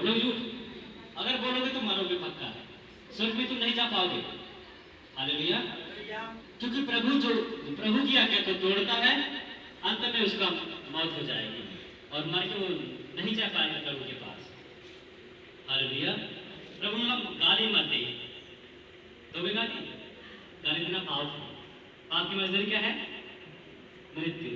बोलो झूठ, अगर बोलोगे तो मरोगे पक्का, स्वर्ग में तुम नहीं जा पाओगे। हालेलुया। क्योंकि प्रभु की आज्ञा को तोड़ता है, अंत में उसका मौत हो जाएगी और मर के वो नहीं जा पाएगा प्रभु के पास। हालेलुया। प्रभु ने गाली मत दे, दोगे गाली? गाली देना पाप है। पाप की मजदूरी क्या है? मृत्यु।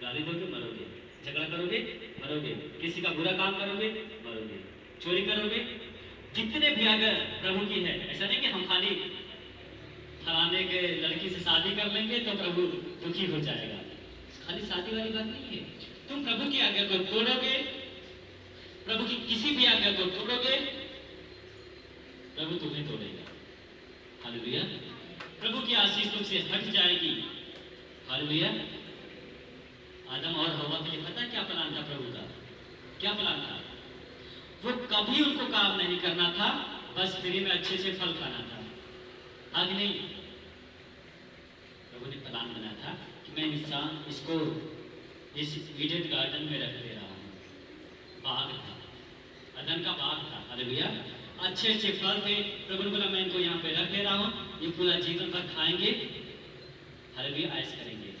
गाली दोगे मरोगे, झगड़ा करोगे मरोगे, किसी का बुरा काम करोगे मरोगे, चोरी करोगे। जितने भी अगर प्रभु की है, ऐसा नहीं कि हम खाली फलाने के लड़की से शादी कर लेंगे तो प्रभु दुखी हो जाएगा, खाली शादी वाली बात नहीं है। तुम प्रभु की आज्ञा को तोड़ोगे, प्रभु की किसी भी आज्ञा को तोड़ोगे, प्रभु तुम्हें तोड़ेगा। हालेलुया। प्रभु की आशीष तुमसे हट जाएगी। हालेलुया। आदम और हवा के लिए पता क्या प्लान था प्रभु का? क्या प्लान था? वो कभी उनको काम नहीं करना था, बस फ्री में अच्छे से फल खाना था। आगे नहीं, प्रभु ने प्लान बनाया था कि मैं इंसान इसको इस ईडन गार्डन में रख दे रहा हूँ। बाग था, अदन का बाग था। हालेलुया। अच्छे अच्छे फल थे। प्रभु ने बोला मैं इनको यहाँ पे रख दे रहा हूँ, ये पूरा जीवन भर खाएंगे, हालेलुया, ऐश करेंगे।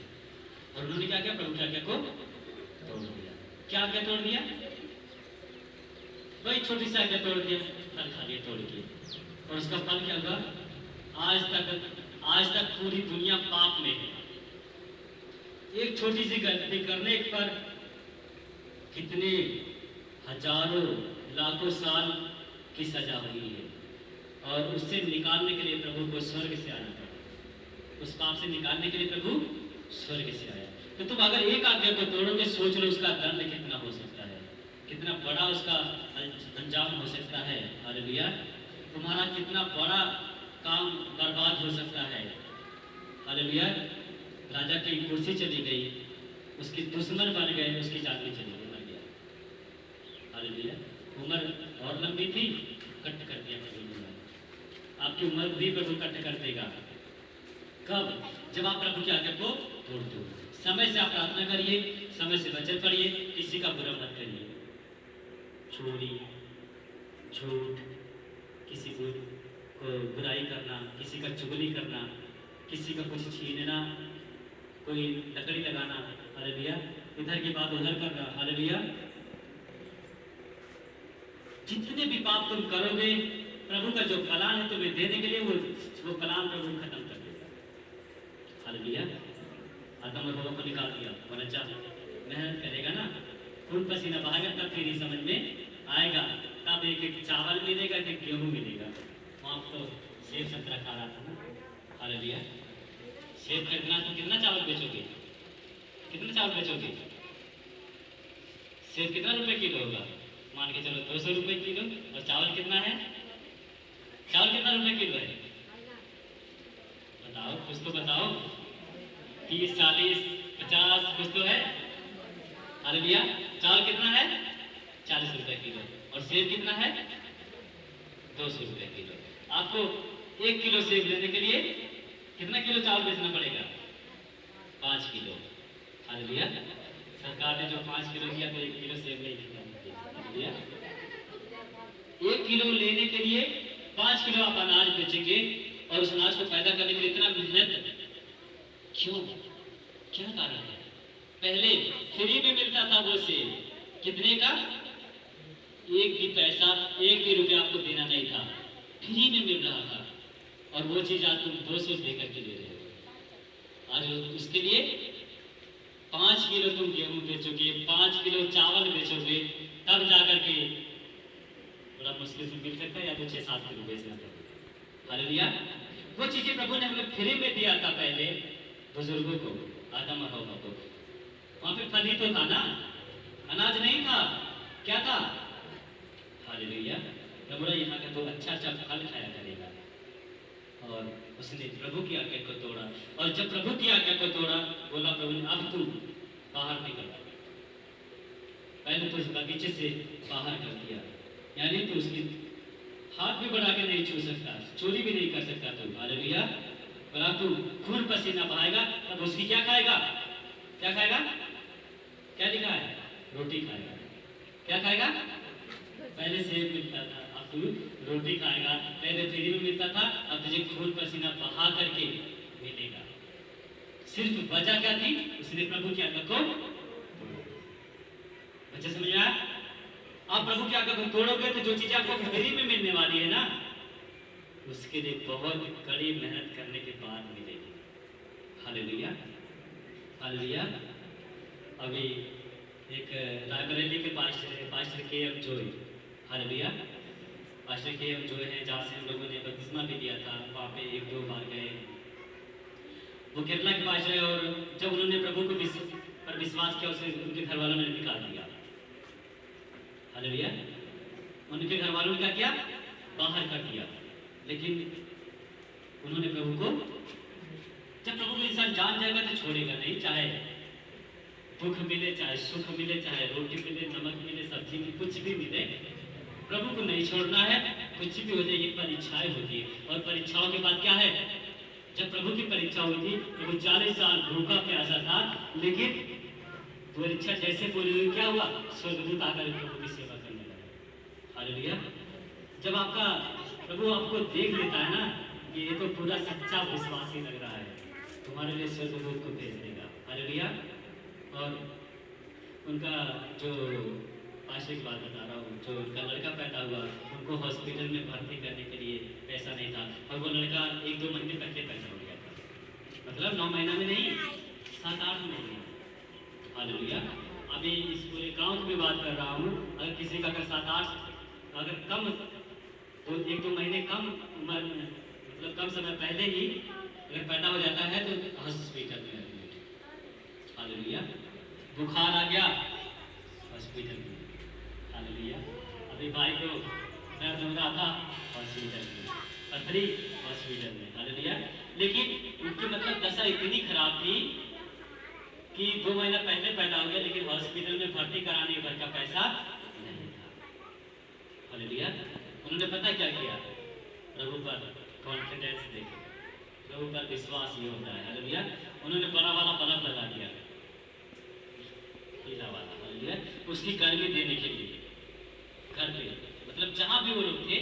और उन्होंने क्या किया? प्रभु की आज्ञा को तोड़ दिया। क्या आज्ञा तोड़ दिया? वही छोटी सी आज्ञा तोड़ दिया, फल खा लिया तोड़ के। और उसका फल क्या हुआ? आज तक पूरी दुनिया पाप में है। एक छोटी सी गलती करने पर कितने हजारों लाखों साल की सजा हुई है, और उससे निकालने के लिए प्रभु को स्वर्ग से आना पड़ा। उस पाप से निकालने के लिए प्रभु स्वर्ग से आया। तो तुम अगर एक आज्ञा को तोड़ोगे, सोच लो उसका दंड कितना हो सकता है, कितना बड़ा उसका अंजाम हो सकता है। हालेलुया। तुम्हारा कितना बड़ा काम बर्बाद हो सकता है। हालेलुया। राजा की कुर्सी चली गई, उसके दुश्मन बन गए, उसकी जान भी चली गई, मर गया। हालेलुया। उम्र और लंबी थी, कट कर दिया प्रभु ने। आपकी उम्र भी प्रभु कट कर देगा। कब? जब आप प्रभु की आज्ञा को तोड़ दो। समय से आप प्रार्थना करिए, समय से वचन पढ़िए, किसी का बुरा मत करिए। चोरी, झूठ, किसी को बुराई करना, किसी का चुगली करना, किसी का कुछ छीनना, कोई लकड़ी लगाना, हालेलुया, इधर की बात उधर करना, हालेलुया। जितने भी पाप तुम करोगे, प्रभु का जो प्लान है तुम्हें देने के लिए, वो प्लान प्रभु खत्म कर देगा। हालेलुया। आदम और हवा को निकाल दिया, वो बच्चा मेहनत करेगा ना, खून पसीना बहाएगा, तब फिर ये समझ में आएगा। तब एक चावल मिलेगा, एक गेहूं मिलेगा। वहाँ तो सेब संतरा खा रहा था ना। हालेलुया। सेब खरीदना तो कितना चावल बेचोगे? कितना चावल बेचोगे? सेब कितना रुपए किलो होगा? मान के चलो 200 रुपए किलो। और चावल कितना है? चावल कितना रुपए किलो है? बताओ, कुछ तो बताओ। 30, 40, 50 कुछ तो है। हालेलुया। चावल कितना है? 40 रुपए किलो। और सेब कितना है? 200 रुपए किलो। आपको 1 किलो सेब लेने के लिए कितना किलो चावल बेचना पड़ेगा? 5 किलो। हालेलुया। सरकार ने जो 5 किलो दिया तो 1 किलो सेब नहीं दिया। 1 किलो लेने के लिए 5 किलो आप अनाज बेचेंगे, और उस अनाज को पैदा करने के लिए इतना मेहनत क्यों? क्या कारण है? पहले फ्री में मिलता था वो सेब, कितने का? 1 भी पैसा, 1 भी रुपया आपको देना नहीं था, फ्री में मिल रहा था। और वो चीज आज तुम 200 देकर के ले रहे हो। आज उसके लिए 5 किलो तुम गेहूं बेचोगे, 5 किलो चावल बेचोगे, तब जाकर के बड़ा मुश्किल से मिल सकता है, या तो 6-7 किलो बेचना पड़ेगा। हालेलुया। वो चीजें प्रभु ने हमें फ्री में दिया था पहले बुजुर्गों को, आदम और हव्वा को। वहां पे फल ही तो था ना, अनाज नहीं था। क्या था? हालेलुया। प्रभु यहाँ का तो अच्छा अच्छा फल खाया करेगा। और उसने प्रभु की आज्ञा को तोड़ा, और जब प्रभु की आज्ञा को तोड़ा, बोला प्रभु ने अब तू बाहर निकल। पहले तो उस बगीचे से बाहर कर दिया, यानी तो उसकी हाथ भी बढ़ा के नहीं छू सकता, चोरी भी नहीं कर सकता तू। हालेलुया। बोला तू खून पसीना बहाएगा, तब उसकी क्या खाएगा? क्या खाएगा? क्या लिखा है? रोटी खाएगा। क्या खाएगा? पहले सेब मिलता था, अब तू रोटी खाएगा। पहले फ्री में मिलता था, अब तुझे खून पसीना बहा करके मिलेगा। सिर्फ वजह क्या थी? उसने प्रभु की आज्ञा को बच्चे समझ में आया? आप प्रभु की आज्ञा को तोड़ोगे तो जो चीजें आपको फ्री में मिलने वाली है ना, उसके लिए बहुत कड़ी मेहनत करने के बाद मिलेगी। Hallelujah, hallelujah. अभी एक रायबरेली के पास्टर के.एम. जोई, हालेलुया, पास्टर के.एम. जोई है, जहाँ से हम लोगों ने बपतिस्मा भी लिया था। वहाँ पे 1-2 बार गए। वो केरला के पास्टर है, और जब उन्होंने प्रभु को पर विश्वास किया, उसे उनके घर वालों ने निकाल दिया। हालेलुया, उनके घर वालों ने क्या किया? बाहर कर दिया। लेकिन उन्होंने प्रभु को, जब प्रभु को इंसान जान जाएगा तो छोड़ेगा नहीं, चाहे दुख मिले, चाहे सुख मिले, चाहे रोटी मिले, नमक मिले, सब्जी मिले, कुछ भी मिले, प्रभु को नहीं छोड़ना है। कुछ भी हो जाए, ये परीक्षाएं होती है, और परीक्षाओं के बाद क्या है? जब प्रभु की परीक्षा हुई थी, प्रभु 40 साल भूखा प्यासा था, लेकिन परीक्षा जैसे पूरी हुई, क्या हुआ? स्वर्गदूत आकर प्रभु की सेवा करने लगा। हालेलुया। जब आपका प्रभु आपको देख लेता है ना कि ये तो पूरा सच्चा विश्वासी लग रहा है, तुम्हारे लिए स्वर्गदूत को भेज देगा। हालेलुया। और उनका जो पास्टर की बात बता रहा हूँ, जो उनका लड़का पैदा हुआ, उनको हॉस्पिटल में भर्ती करने के लिए पैसा नहीं था, और वो लड़का 1-2 महीने पहले पैदा हो गया था। मतलब 9 महीना में नहीं, 7-8 महीने। हालेलुया। अभी इस पूरे गांव की बात कर रहा हूँ, अगर किसी का अगर 7-8 अगर कम तो 1-2 महीने कम उम्र में, मतलब कम समय पहले ही अगर पैदा हो जाता है तो हॉस्पिटल में एडमिट। हालेलुया। बुखार आ गया, हॉस्पिटल में। हालेलुया। अभी भाई को दर्द हो रहा था, हॉस्पिटल में। पथरी, हॉस्पिटल में। हालेलुया। लेकिन उनकी मतलब दशा इतनी खराब थी कि 2 महीना पहले पैदा हो गया, लेकिन हॉस्पिटल में भर्ती कराने भर का पैसा नहीं था। हालेलुया। उन्होंने पता क्या किया? प्रभु पर कॉन्फिडेंस देखे, प्रभु पर विश्वास ये होता है। हालेलुया। उन्होंने बड़ा वाला बल्ब लगा दिया, पीला वाला। हालेलुया। उसकी गर्मी देने के लिए घर पे, मतलब जहां भी वो लोग थे